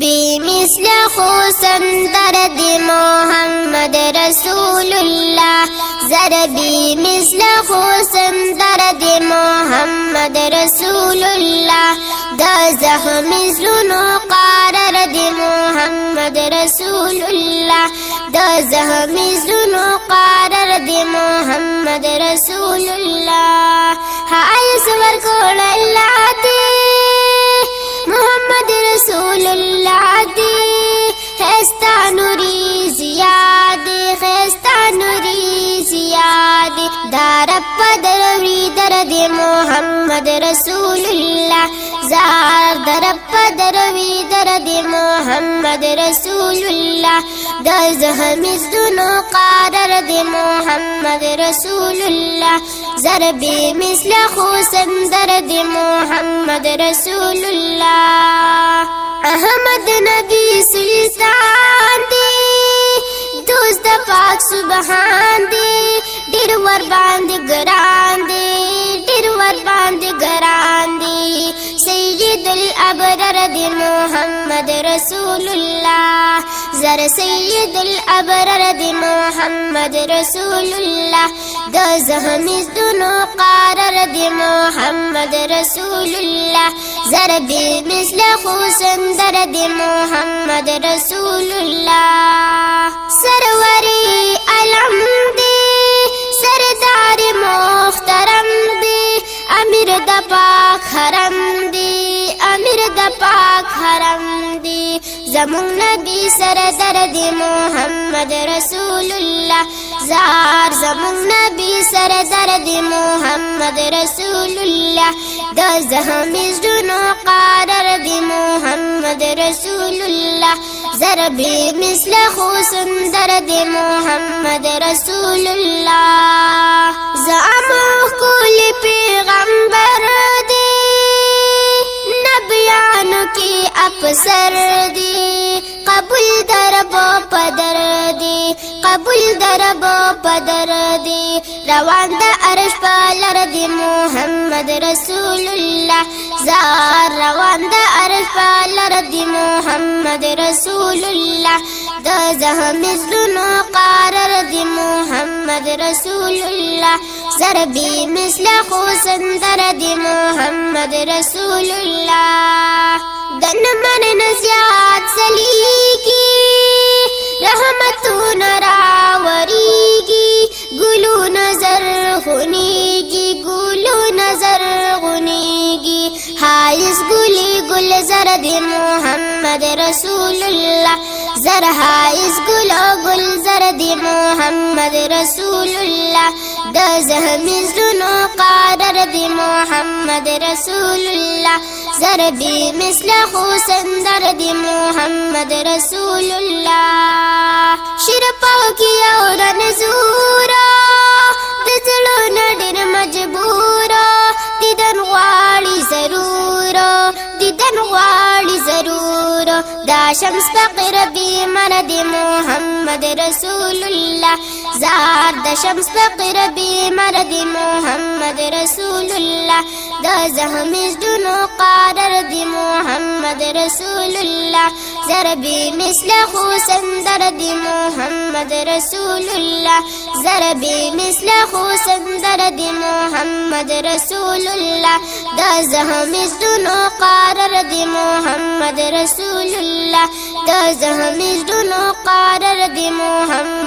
بمثل خسندر دی محمد رسول الله زر بمثل خسندر دی محمد رسول الله دا زخم زلونو قرار دی محمد رسول الله دا زخم زلونو قرار دی محمد رسول الله هاي سور کول الله دی محمد رسول الله دی خستا نوری زیادی خستا نوری زیادی دار پدروی درد محمد رسول الله زار در پدروی درد محمد رسول الله دا زخم زدنو قرار دی محمد رسول الله ضربی مثل خوسن درد محمد رسول الله احمد نبی سلطان دی دوست پاک سبحان دی ډیر ور باندې ګران دی ډیر ور باندې ګران دی سید الابرار دی محمد رسول الله زر سید الابرار دی محمد رسول الله د زخم زدنو قرار دی محمد رسول الله ضربی مثل خوسندر دی محمد رسول الله سروری علم دی سردار محترم دی امیر د پاک حرم دی امیر د پاک حرم دی زمون نبی سردار دی محمد رسول الله زار زمون نبی سردار دی محمد رسول الله د زخم زدنو قرار دی محمد رسول الله ضربی مثل خوسندر دی محمد رسول الله زعمو کل پیغمبر دی نبیانو کی افسر دی قبول دربو پدر دی قبول دربو پدر دی روان دا عرش پالر دی محمد رسول الله زار روان دا عرش پالر دی محمد رسول الله دا زخم زلونو قرار دی محمد رسول الله ضربی مثل خوسندر دی محمد رسول الله دن من نزیات سلیگی رحمتون راوریگی گلو نظر خونیگی گلو نظر غنیگی حایس گلی گل زرد محمد رسول الله زر حایس گلو گل زرد محمد رسول الله دا زخم زلونو قرار دی محمد رسول الله ضربی مثل خوسندر دی محمد رسول الله شرپاو کی اور نزورا دزلو نډر مجبورا دیدن غواړي ضرور دیدن غواړي ضرور دا شمس فقر بی من دی محمد رسول الله زار دا شمس فقر بی من دی محمد رسول الله دا زخم زدنو قرار دی محمد رسول الله ضربی مثل خوسندر دی محمد رسول الله ضربی مثل خوسندر دی محمد رسول الله دا زخم زدنو قرار دی محمد رسول الله دا زخم زدنو قرار دی محمد